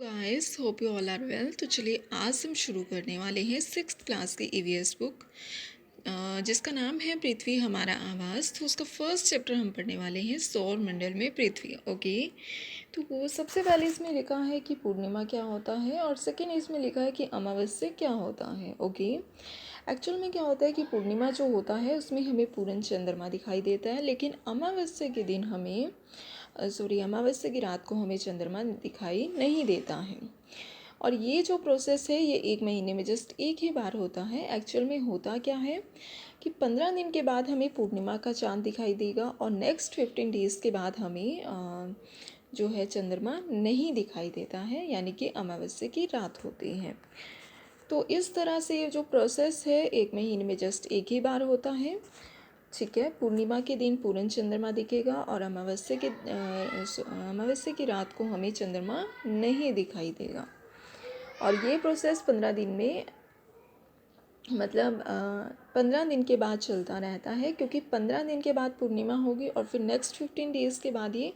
Guys hope you all are well. तो चलिए आज हम शुरू करने वाले हैं सिक्स्थ क्लास की ईवीएस बुक जिसका नाम है पृथ्वी हमारा आवाज़। तो उसका फर्स्ट चैप्टर हम पढ़ने वाले हैं सौर मंडल में पृथ्वी। ओके, तो वो सबसे पहले इसमें लिखा है कि पूर्णिमा क्या होता है और सेकेंड इसमें लिखा है कि अमावस्या क्या होता है। ओके, एक्चुअल में क्या होता है कि पूर्णिमा जो होता है उसमें हमें पूर्ण चंद्रमा दिखाई देता है, लेकिन अमावस्या के दिन हमें अमावस्या की रात को हमें चंद्रमा दिखाई नहीं देता है। और ये जो प्रोसेस है ये 1 महीने में जस्ट एक ही बार होता है। एक्चुअल में होता क्या है कि 15 दिन के बाद हमें पूर्णिमा का चांद दिखाई देगा और नेक्स्ट 15 डेज़ के बाद हमें जो है चंद्रमा नहीं दिखाई देता है, यानी कि अमावस्या की रात होती है। तो इस तरह से ये जो प्रोसेस है 1 महीने में जस्ट एक ही बार होता है। ठीक है, पूर्णिमा के दिन पूर्ण चंद्रमा दिखेगा और अमावस्या की रात को हमें चंद्रमा नहीं दिखाई देगा। और ये प्रोसेस 15 दिन में मतलब 15 दिन के बाद चलता रहता है, क्योंकि 15 दिन के बाद पूर्णिमा होगी और फिर नेक्स्ट 15 डेज़ के बाद ये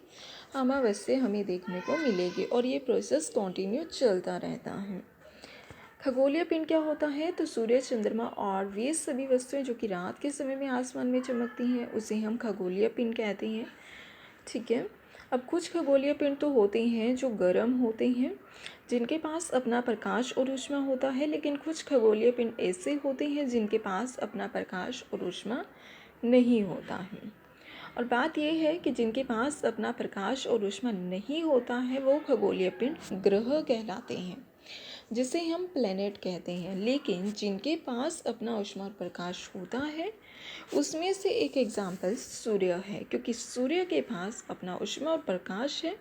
अमावस्या हमें देखने को मिलेगी और ये प्रोसेस कंटिन्यू चलता रहता है। खगोलीय पिंड क्या होता है? तो सूर्य, चंद्रमा और वे सभी वस्तुएं जो कि रात के समय में आसमान में चमकती हैं उसे हम खगोलीय पिंड कहते हैं। ठीक है, अब कुछ खगोलीय पिंड तो होते हैं जो गर्म होते हैं, जिनके पास अपना प्रकाश और ऊष्मा होता है, लेकिन कुछ खगोलीय पिंड ऐसे होते हैं जिनके पास अपना प्रकाश और ऊष्मा नहीं होता है। और बात यह है कि जिनके पास अपना प्रकाश और ऊष्मा नहीं होता है वो खगोलीय पिंड ग्रह कहलाते हैं, जिसे हम प्लेनेट कहते हैं। लेकिन जिनके पास अपना ऊष्मा और प्रकाश होता है उसमें से एक एग्जाम्पल सूर्य है, क्योंकि सूर्य के पास अपना ऊष्मा और प्रकाश है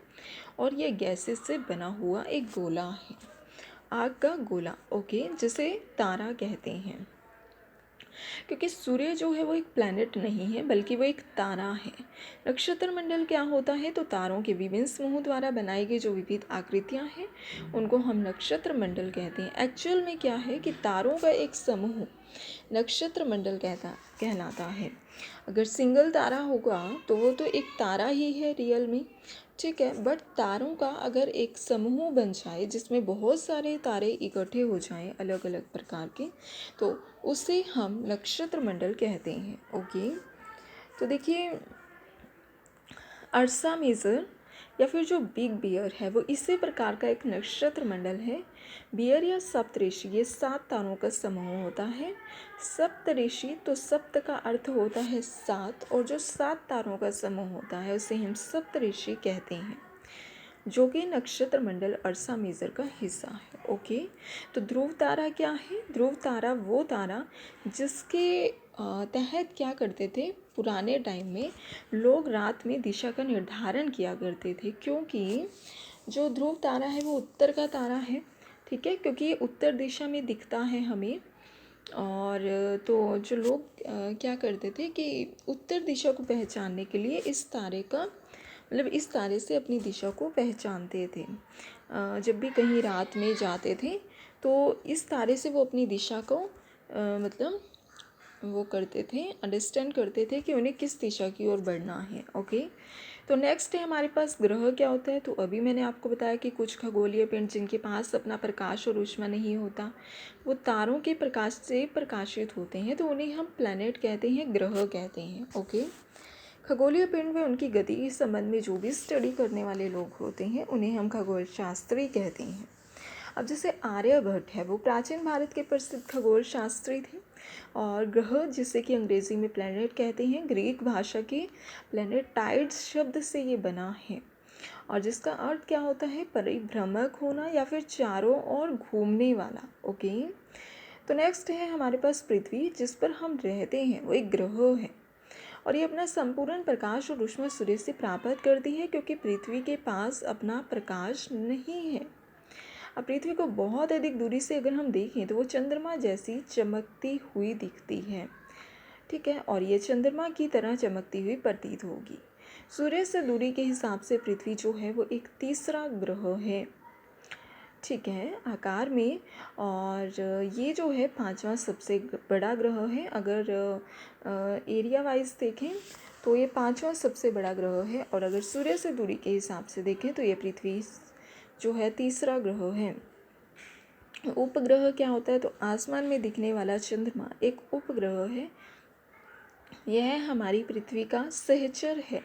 और यह गैसेस से बना हुआ एक गोला है, आग का गोला। ओके, जिसे तारा कहते हैं, क्योंकि सूर्य जो है वो एक प्लैनेट नहीं है बल्कि वो एक तारा है। नक्षत्र मंडल क्या होता है? तो तारों के विभिन्न समूह द्वारा बनाई गई जो विविध आकृतियां हैं उनको हम नक्षत्र मंडल कहते हैं। एक्चुअल में क्या है कि तारों का एक समूह नक्षत्र मंडल कहलाता है। अगर सिंगल तारा होगा तो वो तो एक तारा ही है रियल में, ठीक है, बट तारों का अगर एक समूह बन जाए जिसमें बहुत सारे तारे इकट्ठे हो जाएं अलग अलग प्रकार के, तो उसे हम नक्षत्र मंडल कहते हैं। ओके, तो देखिए अर्सा मेजर या फिर जो बिग बियर है वो इसी प्रकार का एक नक्षत्र मंडल है। बियर या सप्तऋषि ये 7 तारों का समूह होता है। सप्तऋषि तो सप्त का अर्थ होता है 7, और जो 7 तारों का समूह होता है उसे हम सप्तऋषि कहते हैं, जो कि नक्षत्र मंडल अर्सा मेजर का हिस्सा है। ओके, तो ध्रुव तारा क्या है? ध्रुव तारा वो तारा जिसके तहत क्या करते थे पुराने टाइम में लोग रात में दिशा का निर्धारण किया करते थे, क्योंकि जो ध्रुव तारा है वो उत्तर का तारा है। ठीक है, क्योंकि ये उत्तर दिशा में दिखता है हमें, और तो जो लोग क्या करते थे कि उत्तर दिशा को पहचानने के लिए इस तारे का मतलब इस तारे से अपनी दिशा को पहचानते थे। जब भी कहीं रात में जाते थे तो इस तारे से वो अपनी दिशा को मतलब वो करते थे, अंडरस्टैंड करते थे कि उन्हें किस दिशा की ओर बढ़ना है। ओके, तो नेक्स्ट है हमारे पास ग्रह क्या होता है। तो अभी मैंने आपको बताया कि कुछ खगोलीय पिंड जिनके पास अपना प्रकाश और ऊष्मा नहीं होता वो तारों के प्रकाश से प्रकाशित होते हैं, तो उन्हें हम प्लैनेट कहते हैं, ग्रह कहते हैं। ओके, खगोलीय पिंड में उनकी गति के संबंध में जो भी स्टडी करने वाले लोग होते हैं उन्हें हम खगोल शास्त्री कहते हैं। अब जैसे आर्यभट्ट है वो प्राचीन भारत के प्रसिद्ध खगोल शास्त्री थे, और ग्रह जिसे कि अंग्रेजी में प्लैनेट कहते हैं, ग्रीक भाषा के प्लैनेटाइड्स शब्द से ये बना है, और जिसका अर्थ क्या होता है परिभ्रमक होना या फिर चारों ओर घूमने वाला। ओके, तो नेक्स्ट है हमारे पास पृथ्वी, जिस पर हम रहते हैं, वो एक ग्रह है और ये अपना संपूर्ण प्रकाश और ऊष्मा सूर्य से प्राप्त करती है, क्योंकि पृथ्वी के पास अपना प्रकाश नहीं है। अब पृथ्वी को बहुत अधिक दूरी से अगर हम देखें तो वो चंद्रमा जैसी चमकती हुई दिखती है, ठीक है, और ये चंद्रमा की तरह चमकती हुई प्रतीत होगी। सूर्य से दूरी के हिसाब से पृथ्वी जो है वो एक तीसरा ग्रह है, ठीक है, आकार में, और ये जो है 5वां सबसे बड़ा ग्रह है। अगर एरिया वाइज देखें तो ये 5वां सबसे बड़ा ग्रह है, और अगर सूर्य से दूरी के हिसाब से देखें तो ये पृथ्वी जो है तीसरा ग्रह है। उपग्रह क्या होता है? तो आसमान में दिखने वाला चंद्रमा एक उपग्रह है। यह हमारी पृथ्वी का सहचर है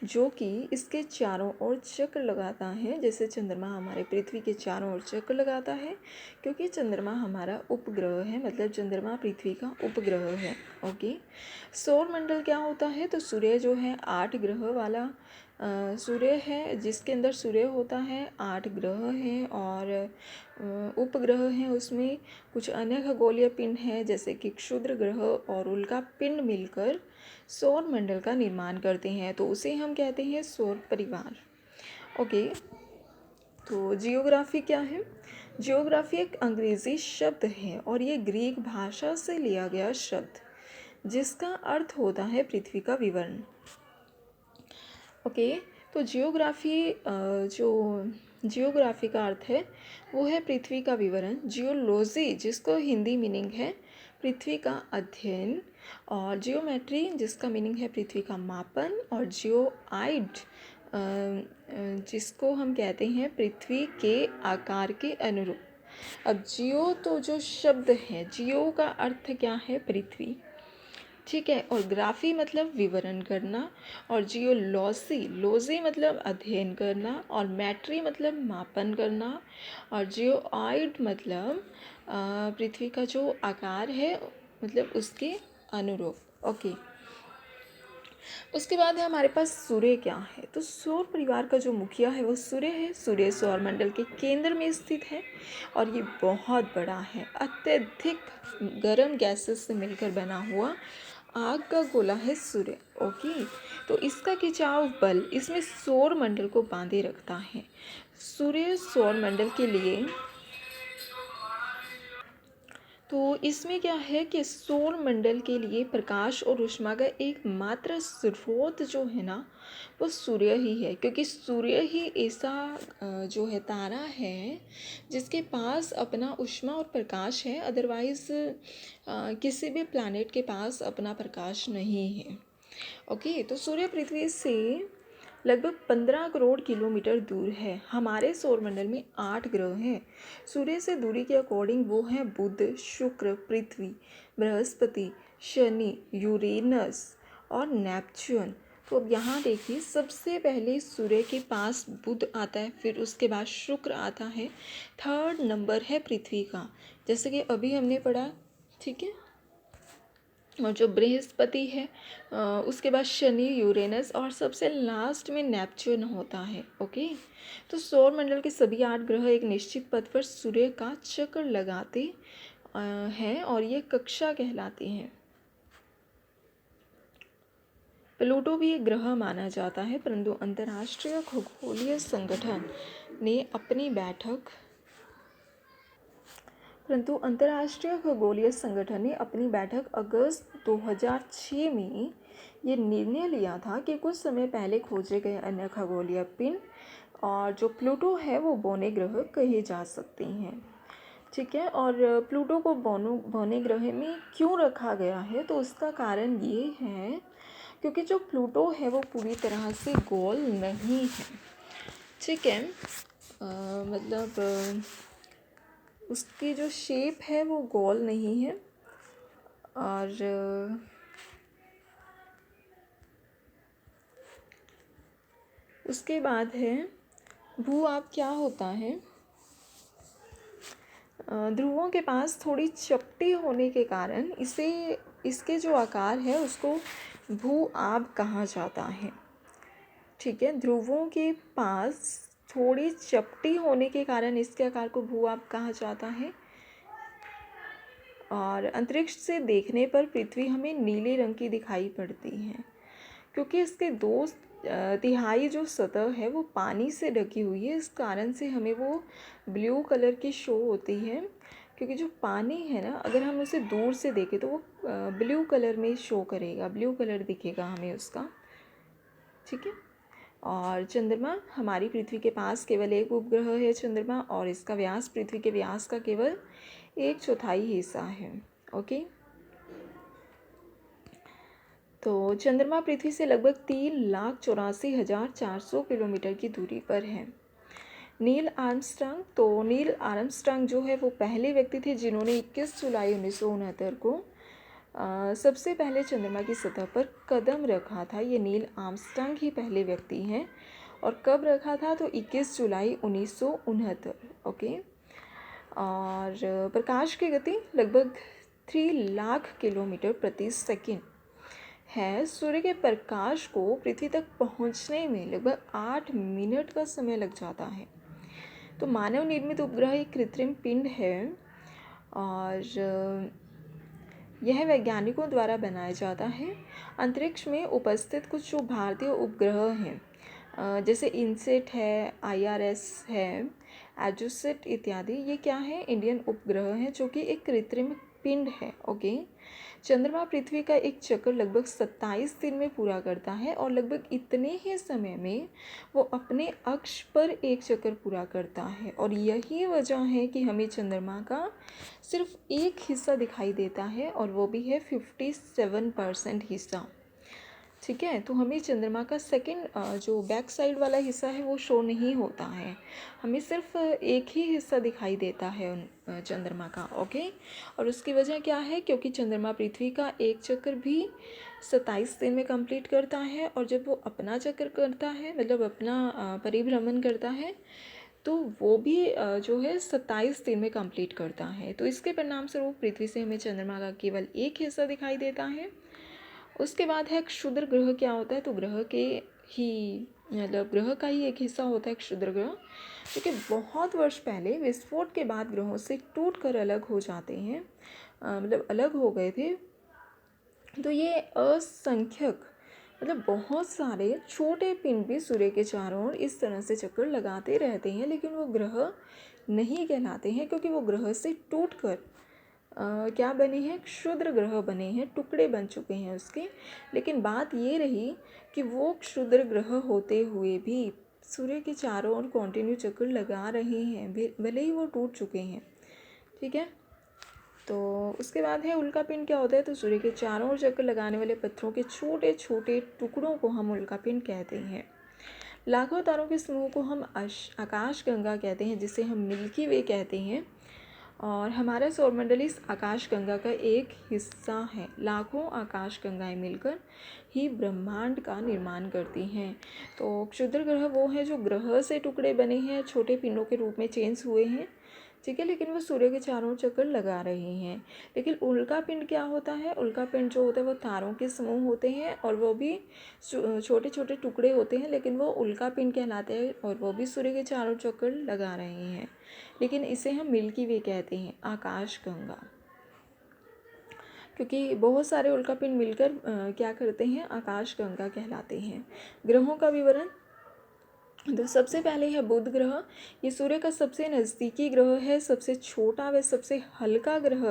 जो कि इसके चारों ओर चक्र लगाता है, जैसे चंद्रमा हमारे पृथ्वी के चारों ओर चक्र लगाता है, क्योंकि चंद्रमा हमारा उपग्रह है, मतलब चंद्रमा पृथ्वी का उपग्रह है। ओके, सौर मंडल क्या होता है? तो सूर्य जो है 8 ग्रह वाला सूर्य है, जिसके अंदर सूर्य होता है, 8 ग्रह हैं और उपग्रह हैं। उसमें कुछ अन्य खगोलीय पिंड हैं, जैसे कि क्षुद्र ग्रह और उल्का पिंड मिलकर सौर मंडल का निर्माण करते हैं, तो उसे हम कहते हैं सौर परिवार। ओके, तो जियोग्राफी क्या है? जियोग्राफी एक अंग्रेजी शब्द है और ये ग्रीक भाषा से लिया गया शब्द, जिसका अर्थ होता है पृथ्वी का विवरण। ओके, तो जियोग्राफी का अर्थ है वो है पृथ्वी का विवरण। जियोलॉजी, जिसको हिंदी मीनिंग है पृथ्वी का अध्ययन, और जियोमेट्री, जिसका मीनिंग है पृथ्वी का मापन, और जियोआइड, जिसको हम कहते हैं पृथ्वी के आकार के अनुरूप। अब जियो तो जो शब्द है, जियो का अर्थ क्या है? पृथ्वी, ठीक है, और ग्राफी मतलब विवरण करना, और जियोलॉजी मतलब अध्ययन करना, और मैट्री मतलब मापन करना, और जियोआइड मतलब पृथ्वी का जो आकार है मतलब उसके अनुरूप। ओके, उसके बाद है हमारे पास सूर्य क्या है? तो सौर परिवार का जो मुखिया है वो सूर्य है। सूर्य सौर मंडल के केंद्र में स्थित है और ये बहुत बड़ा है, अत्यधिक गर्म गैसेस से मिलकर बना हुआ आग का गोला है सूर्य। ओके, तो इसका खिंचाव बल इसमें सौर मंडल को बांधे रखता है। सूर्य सौर मंडल के लिए, तो इसमें क्या है कि सौर मंडल के लिए प्रकाश और ऊष्मा का एकमात्र स्रोत जो है ना वो सूर्य ही है, क्योंकि सूर्य ही ऐसा जो है तारा है जिसके पास अपना ऊष्मा और प्रकाश है, अदरवाइज किसी भी प्लैनेट के पास अपना प्रकाश नहीं है। ओके, तो सूर्य पृथ्वी से लगभग 15 करोड़ किलोमीटर दूर है। हमारे सौरमंडल में 8 ग्रह हैं। सूर्य से दूरी के अकॉर्डिंग वो हैं बुध, शुक्र, पृथ्वी, बृहस्पति, शनि, यूरेनस और नेपच्यून। तो अब यहाँ देखिए, सबसे पहले सूर्य के पास बुध आता है, फिर उसके बाद शुक्र आता है, थर्ड नंबर है पृथ्वी का, जैसे कि अभी हमने पढ़ा, ठीक है। और जो बृहस्पति है उसके बाद शनि, यूरेनस और सबसे लास्ट में नेपच्यून होता है। ओके, तो सौर मंडल के सभी 8 ग्रह एक निश्चित पथ पर सूर्य का चक्कर लगाते हैं और ये कक्षा कहलाते हैं। प्लूटो भी एक ग्रह माना जाता है, परंतु अंतर्राष्ट्रीय खगोलीय संगठन ने अपनी बैठक अगस्त 2006 में ये निर्णय लिया था कि कुछ समय पहले खोजे गए अन्य खगोलीय पिंड और जो प्लूटो है वो बौने ग्रह कहे जा सकते हैं, ठीक है। और प्लूटो को बौने ग्रह में क्यों रखा गया है? तो उसका कारण ये है क्योंकि जो प्लूटो है वो पूरी तरह से गोल नहीं है, ठीक है। मतलब उसकी जो शेप है वो गोल नहीं है। और उसके बाद है भू-आप क्या होता है? ध्रुवों के पास थोड़ी चपटी होने के कारण इसके जो आकार है उसको भू-आप कहा जाता है, ठीक है। ध्रुवों के पास थोड़ी चपटी होने के कारण इसके आकार को भू-आप कहा जाता है। और अंतरिक्ष से देखने पर पृथ्वी हमें नीले रंग की दिखाई पड़ती है, क्योंकि इसके 2/3 जो सतह है वो पानी से ढकी हुई है। इस कारण से हमें वो ब्लू कलर की शो होती है, क्योंकि जो पानी है ना, अगर हम उसे दूर से देखें तो वो ब्लू कलर में शो करेगा, ब्लू कलर दिखेगा हमें उसका, ठीक है। और चंद्रमा, हमारी पृथ्वी के पास केवल एक उपग्रह है चंद्रमा, और इसका व्यास पृथ्वी के व्यास का केवल 1/4 हिस्सा है। ओके, तो चंद्रमा पृथ्वी से लगभग 3,84,400 किलोमीटर की दूरी पर है। नील आर्मस्ट्रांग, तो नील आर्मस्ट्रांग जो है वो पहले व्यक्ति थे जिन्होंने 21 जुलाई 1969 को सबसे पहले चंद्रमा की सतह पर कदम रखा था। ये नील आर्मस्ट्रांग ही पहले व्यक्ति हैं। और कब रखा था? तो 21 जुलाई 1969। ओके। और प्रकाश की गति लगभग 3 लाख किलोमीटर प्रति सेकंड है। सूर्य के प्रकाश को पृथ्वी तक पहुंचने में लगभग 8 मिनट का समय लग जाता है। तो मानव निर्मित उपग्रह एक कृत्रिम पिंड है और यह वैज्ञानिकों द्वारा बनाया जाता है। अंतरिक्ष में उपस्थित कुछ जो भारतीय उपग्रह हैं जैसे इनसेट है, IRS है, एजुसेट इत्यादि, ये क्या है? इंडियन उपग्रह हैं जो कि एक कृत्रिम पिंड है। ओके। चंद्रमा पृथ्वी का एक चक्कर लगभग 27 दिन में पूरा करता है और लगभग इतने ही समय में वो अपने अक्ष पर एक चक्कर पूरा करता है। और यही वजह है कि हमें चंद्रमा का सिर्फ एक हिस्सा दिखाई देता है और वो भी है 57% हिस्सा। ठीक है, तो हमें चंद्रमा का सेकंड जो बैक साइड वाला हिस्सा है वो शो नहीं होता है, हमें सिर्फ एक ही हिस्सा दिखाई देता है चंद्रमा का। ओके। और उसकी वजह क्या है? क्योंकि चंद्रमा पृथ्वी का एक चक्कर भी 27 दिन में कंप्लीट करता है और जब वो अपना चक्कर करता है, मतलब अपना परिभ्रमण करता है, तो वो भी जो है 27 दिन में कंप्लीट करता है। तो इसके परिणाम स्वरूप पृथ्वी से हमें चंद्रमा का केवल एक हिस्सा दिखाई देता है। उसके बाद है क्षुद्र ग्रह। क्या होता है? तो ग्रह के ही मतलब ग्रह का ही एक हिस्सा होता है क्षुद्र ग्रह, क्योंकि बहुत वर्ष पहले विस्फोट के बाद ग्रहों से टूटकर अलग हो जाते हैं, मतलब अलग हो गए थे। तो ये असंख्यक मतलब बहुत सारे छोटे पिंड भी सूर्य के चारों ओर इस तरह से चक्कर लगाते रहते हैं, लेकिन वो ग्रह नहीं कहलाते हैं क्योंकि वो ग्रह से टूटकर क्या बने हैं? क्षुद्र ग्रह बने हैं, टुकड़े बन चुके हैं उसके। लेकिन बात ये रही कि वो क्षुद्र ग्रह होते हुए भी सूर्य के चारों ओर कंटिन्यू चक्कर लगा रहे हैं, भले ही वो टूट चुके हैं। ठीक है। तो उसके बाद है उल्कापिंड। क्या होता है? तो सूर्य के चारों ओर चक्कर लगाने वाले पत्थरों के छोटे छोटे टुकड़ों को हम उल्कापिंड कहते हैं। लाखों तारों के समूह को हम आकाशगंगा कहते हैं, जिसे हम मिल्की वे कहते हैं। और हमारा सौरमंडल इस आकाशगंगा का एक हिस्सा है। लाखों आकाशगंगाएं मिलकर ही ब्रह्मांड का निर्माण करती हैं। तो क्षुद्र ग्रह वो हैं जो ग्रह से टुकड़े बने हैं, छोटे पिंडों के रूप में चेंज हुए हैं। ठीक है, लेकिन वो सूर्य के चारों ओर चक्कर लगा रहे हैं। लेकिन उल्का पिंड क्या होता है? उल्का पिंड जो होता है वो तारों के समूह होते हैं और वो भी छोटे छोटे टुकड़े होते हैं, लेकिन वो उल्का पिंड कहलाते हैं और वो भी सूर्य के चारों ओर चक्कर लगा रहे हैं। लेकिन इसे हम मिल्की वे कहते हैं, आकाशगंगा, क्योंकि बहुत सारे उल्कापिंड मिलकर क्या करते हैं? आकाशगंगा कहलाते हैं। ग्रहों का विवरण। तो सबसे पहले है बुध ग्रह। ये सूर्य का सबसे नज़दीकी ग्रह है, सबसे छोटा व सबसे हल्का ग्रह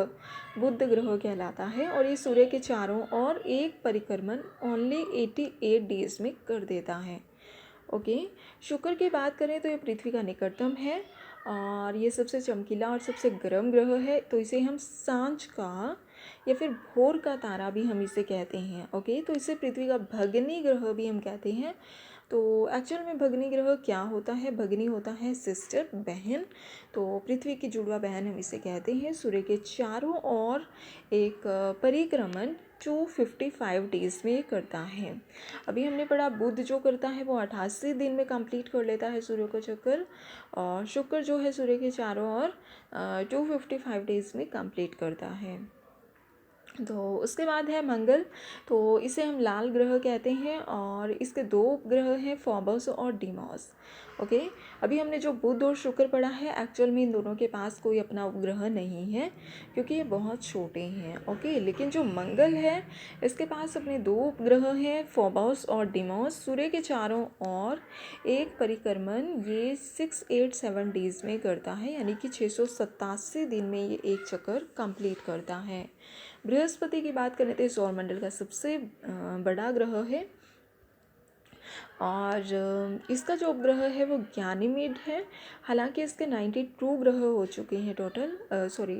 बुध ग्रह कहलाता है और ये सूर्य के चारों ओर एक परिक्रमण ओनली 88 डेज में कर देता है। ओके। शुक्र की बात करें तो ये पृथ्वी का निकटतम है और ये सबसे चमकीला और सबसे गर्म ग्रह है, तो इसे हम सांझ का या फिर भोर का तारा भी हम इसे कहते हैं। ओके। तो इसे पृथ्वी का भगनी ग्रह भी हम कहते हैं। तो एक्चुअल में भगनी ग्रह क्या होता है? भगनी होता है सिस्टर, बहन। तो पृथ्वी की जुड़वा बहन हम इसे कहते हैं। सूर्य के चारों ओर एक परिक्रमण 255 डेज में करता है। अभी हमने पढ़ा बुध जो करता है वो 88 दिन में कंप्लीट कर लेता है सूर्य का चक्कर, और शुक्र जो है सूर्य के चारों ओर 255 डेज में कंप्लीट करता है। तो उसके बाद है मंगल। तो इसे हम लाल ग्रह कहते हैं और इसके 2 उपग्रह हैं, फोबोस और डीमोस। ओके। अभी हमने जो बुध और शुक्र पढ़ा है, एक्चुअल में इन दोनों के पास कोई अपना उपग्रह नहीं है क्योंकि ये बहुत छोटे हैं। ओके। लेकिन जो मंगल है इसके पास अपने 2 उपग्रह हैं, फोबोस और डीमोस। सूर्य के चारों ओर एक परिक्रमण ये 687 डेज में करता है, यानी कि 687 दिन में ये एक चक्कर कंप्लीट करता है। बृहस्पति की बात करें तो सौरमंडल का सबसे बड़ा ग्रह है और इसका जो उपग्रह है वो गैनीमेड है। हालांकि इसके 92 ग्रह हो चुके हैं टोटल,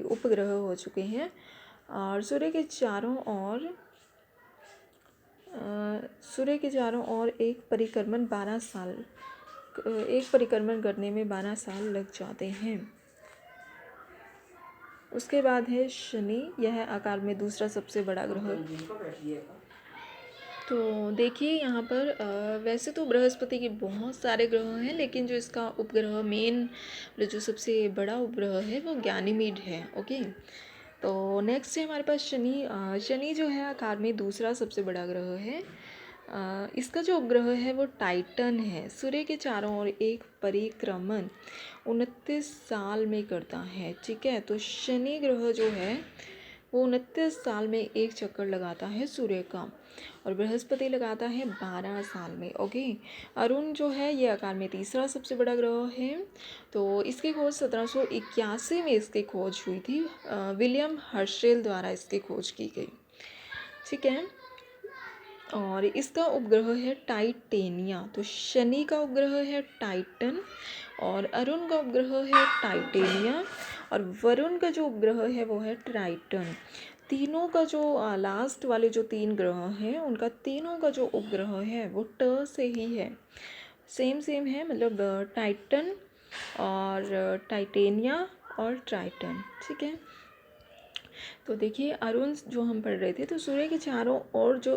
उपग्रह हो चुके हैं और सूर्य के चारों ओर एक परिक्रमण 12 साल एक परिक्रमण करने में 12 साल लग जाते हैं। उसके बाद है शनि, यह आकार में दूसरा सबसे बड़ा ग्रह। तो देखिए यहाँ पर वैसे तो बृहस्पति के बहुत सारे ग्रह हैं, लेकिन जो इसका उपग्रह मेन जो सबसे बड़ा उपग्रह है वो गैनीमीड है। ओके, तो नेक्स्ट है हमारे पास शनि। शनि जो है आकार में दूसरा सबसे बड़ा ग्रह है। इसका जो उपग्रह है वो टाइटन है। सूर्य के चारों ओर एक परिक्रमण 29 साल में करता है। ठीक है, तो शनि ग्रह जो है वो 29 साल में एक चक्कर लगाता है सूर्य का, और बृहस्पति लगाता है 12 साल में। ओके, अरुण जो है ये आकार में तीसरा सबसे बड़ा ग्रह है। तो इसकी खोज 1781 में इसकी खोज हुई थी। विलियम हर्शेल द्वारा इसकी खोज की गई। ठीक है, और इसका उपग्रह है टाइटेनिया। तो शनि का उपग्रह है टाइटन, और अरुण का उपग्रह है टाइटेनिया, और वरुण का जो उपग्रह है वो है ट्राइटन। तीनों का जो लास्ट वाले जो 3 ग्रह हैं उनका तीनों का जो उपग्रह है वो ट से ही है, सेम है, मतलब टाइटन और टाइटेनिया और ट्राइटन। ठीक है, तो देखिए अरुण जो हम पढ़ रहे थे, तो सूर्य के चारों ओर जो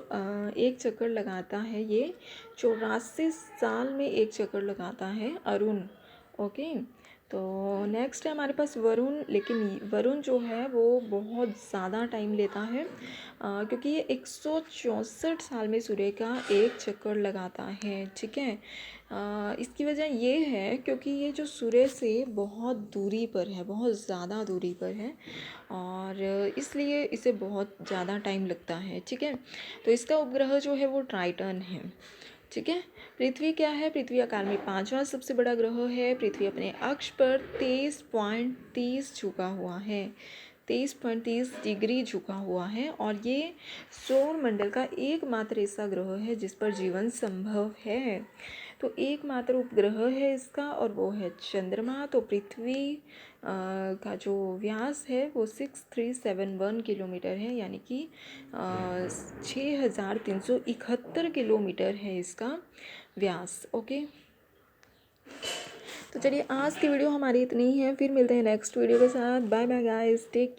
एक चक्कर लगाता है, ये 84 साल में एक चक्कर लगाता है अरुण। ओके, तो नेक्स्ट है हमारे पास वरुण। लेकिन वरुण जो है वो बहुत ज़्यादा टाइम लेता है, क्योंकि ये 164 साल में सूर्य का एक चक्कर लगाता है। ठीक है, इसकी वजह ये है क्योंकि ये जो सूर्य से बहुत दूरी पर है, बहुत ज़्यादा दूरी पर है, और इसलिए इसे बहुत ज़्यादा टाइम लगता है। ठीक है, तो इसका उपग्रह जो है वो ट्राइटन है। ठीक है, पृथ्वी क्या है? पृथ्वी आकार में 5वां सबसे बड़ा ग्रह है। पृथ्वी अपने अक्ष पर 23.30 झुका हुआ है, 23.30 डिग्री झुका हुआ है, और ये सौर मंडल का एकमात्र ऐसा ग्रह है जिस पर जीवन संभव है। तो एकमात्र उपग्रह है इसका, और वो है चंद्रमा। तो पृथ्वी का जो व्यास है वो 6371 किलोमीटर है, यानी कि 6371 किलोमीटर है इसका व्यास। ओके, तो चलिए आज की वीडियो हमारी इतनी ही है, फिर मिलते हैं नेक्स्ट वीडियो के साथ। Bye bye guys, take